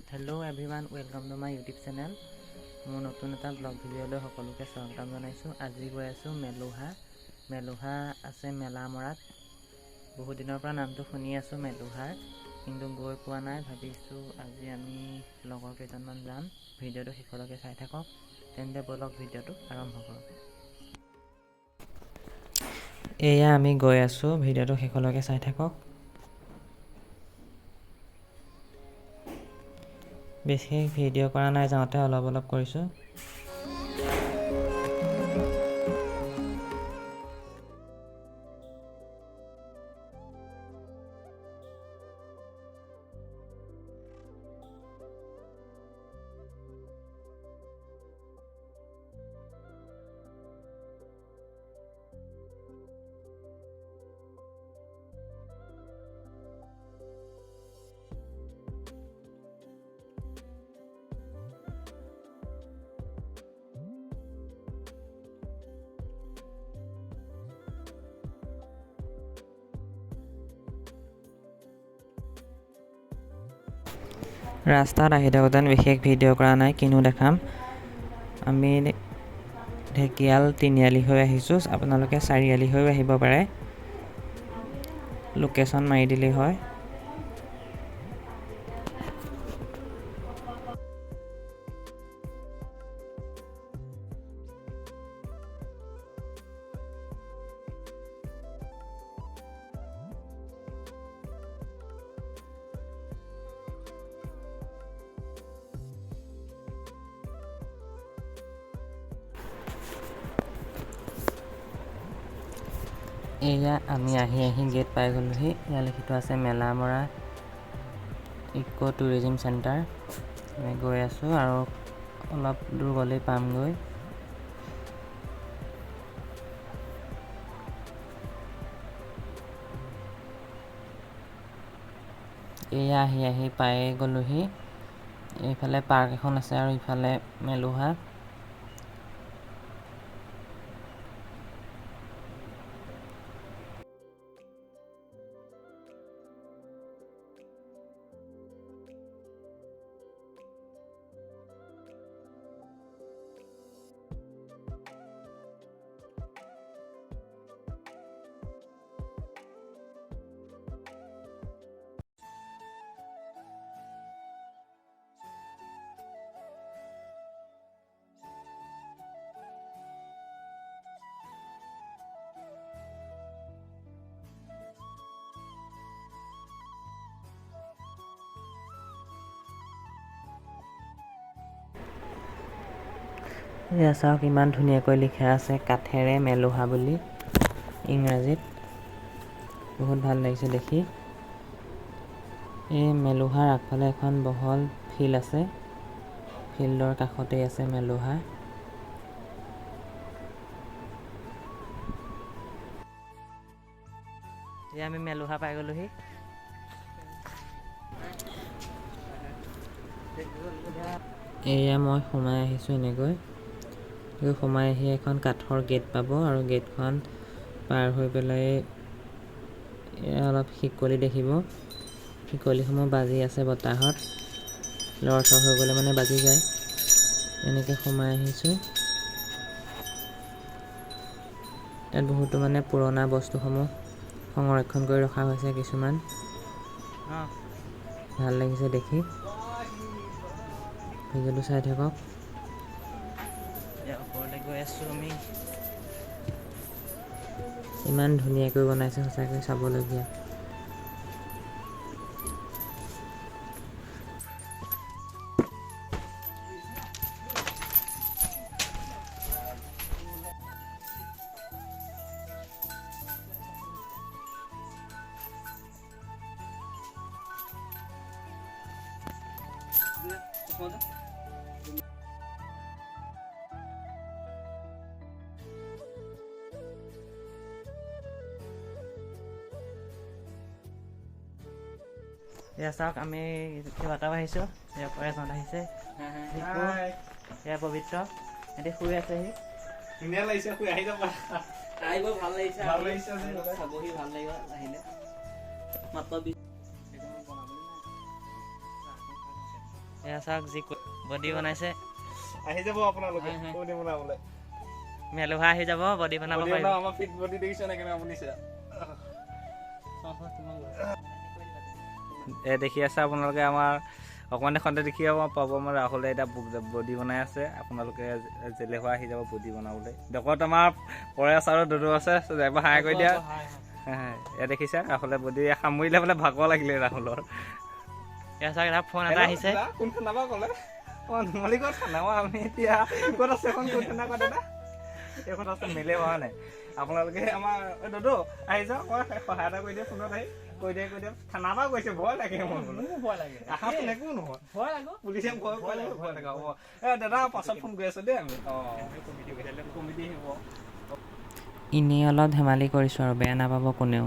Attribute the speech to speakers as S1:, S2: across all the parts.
S1: Hello' everyone, welcome to my YouTube channel. মোৰ নতুন এটা ব্লগ ভিডিঅ'লৈ সকলোকে স্বাগতম জনাইছোঁ। আজি গৈ আছোঁ মেলুহা আছে মেলামৰাত। বহুত দিনৰ পৰা নামটো শুনি আছোঁ মেলুহাৰ, কিন্তু গৈ পোৱা নাই। ভাবিছোঁ আজি আমি লগৰ কেইজনমান যাম। ভিডিঅ'টো শেষলৈকে চাই থাকক। তেন্তে ব'লক ভিডিঅ'টো আৰম্ভ কৰোঁ। এয়া আমি গৈ আছোঁ, ভিডিঅ'টো শেষলৈকে চাই থাকক। বেছি ভিডিঅ' কৰা নাই, যাওঁতে অলপ কৰিছোঁ। ৰাস্তাত আহি থাকোঁতে বিশেষ ভিডিঅ' কৰা নাই, কিনো দেখাম। আমি ঢেকীয়াল তিনিআলি হৈ আহিছোঁ। আপোনালোকে চাৰিআলি হৈও আহিব পাৰে, লোকেশ্যন মাৰি দিলেই হয়। এয়া আমি আহি গেট পাই গ'লোহি। ইয়াত লিখি থোৱা আছে মেলামৰা ইক' টুৰিজিম চেণ্টাৰ। আমি গৈ আছোঁ আৰু অলপ দূৰ গ'লেই পামগৈ। এয়া আহি পাই গ'লোহি। এইফালে পাৰ্ক এখন আছে আৰু ইফালে মেলুহা। এয়া চাওক, ইমান ধুনীয়াকৈ লিখা আছে কাঠেৰে মেলুহা বুলি ইংৰাজীত। বহুত ভাল লাগিছে দেখি। এই মেলুহাৰ আগফালে এখন বহল ফিল্ড আছে। ফিল্ডৰ কাষতেই আছে মেলুহা। এয়া আমি মেলুহা পাই গ'লোহি। এয়া মই সোমাই আহিছোঁ এনেকৈ। সোমাই আহি এখন কাঠৰ গেট পাব আৰু গেটখন পাৰ হৈ পেলাই অলপ শিকলি দেখিব। শিকলিসমূহ বাজি আছে বতাহত। লৰচৰ হৈ গ'লে মানে বাজি যায়। এনেকৈ সোমাই আহিছোঁ। ইয়াত বহুতো পুৰণা বস্তুসমূহ সংৰক্ষণ কৰি ৰখা হৈছে কিছুমান। ভাল লাগিছে দেখি। ভিডিঅ'টো চাই থাকক। ওপৰলৈ গৈ আছোঁ আমি। ইমান ধুনীয়াকৈ বনাইছে, সঁচাকৈ চাবলগীয়া। এয়া চাওক, আমি কেইবাটাও আহিছোঁ। ইয়াৰ পৰা এজন আহিছে, এয়া পবিত্ৰ। সিহঁতি শুই আছেহি। ধুনীয়া লাগিছে, শুই আহি যাবা। আহিব, ভাল লাগিছে, চাবহি ভাল লাগিব আহিলে। মাত্ৰ এয়া চাওক যি বডি বনাইছে
S2: আহি যাব আপোনালোকে বডি বনাবলে
S1: মেলুহা আহি যাব বডি বনাব পাৰিব
S2: আমাৰ ফিট বডি দেখিছে নে কেনে আপুনি দেখি আছে আপোনালোকে আমাৰ অকণমান এখনতে দেখি পাব আমাৰ ৰাহুলে এতিয়া বডি বনাই আছে আপোনালোকে জেলেহুৱা আহি যাব বডি বনাবলৈ দেখত আমাৰ পৰেশ আৰু দুদু আছে এবাৰ হাই কৰি দিয়া এয়া দেখিছে ৰাহুলে বডি সামৰিলে বোলে ভাগৰ লাগিলে ৰাহুলৰ
S1: এয়া চাওক এটা ফোন এটা আহিছে
S2: কোন খানাবা ক'লে নুমলীগড় খানাবা আমি এতিয়া ক'ত আছে এখন কোন খানা ক'ত দাদা এইখন আছে মিলে হোৱা নাই আপোনালোকে আমাৰ দুদু আহি যাওক সহায় এটা কৰি দিয়ে ফোনত আহি কৈ দিয়ে খানাবা কৈছে ভয় লাগে মোৰ ভয় লাগে আহা ফোন একো নহয় ভয় লাগে পুলিচে ভয় লাগে হ'ব দাদা পাছত ফোন কৰি আছো দেই আমি কমিটি আহিব
S1: এনেই অলপ ধেমালি কৰিছোঁ আৰু বেয়া নাপাব কোনেও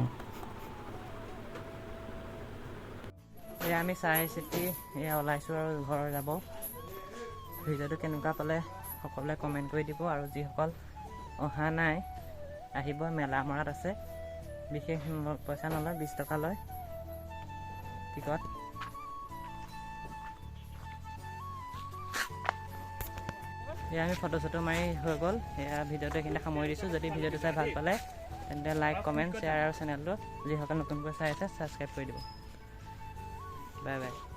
S1: এয়া আমি চাই চিতি এয়া ওলাইছোঁ আৰু ঘৰ যাব ভিডিঅ'টো কেনেকুৱা পালে সকলোৱে কমেণ্ট কৰি দিব আৰু যিসকল অহা নাই আহিব মেলা মৰাত আছে বিশেষ পইচা নলয় 20 টকা লয় টিকট এয়া আমি ফটো চটো মাৰি হৈ গ'ল এয়া ভিডিঅ'টো এইখিনিতে সামৰি দিছোঁ যদি ভিডিঅ'টো চাই ভাল পালে তেন্তে লাইক কমেণ্ট শ্বেয়াৰ আৰু চেনেলটো যিসকল নতুনকৈ চাই আছে ছাবস্ক্ৰাইব কৰি দিব বাই বাই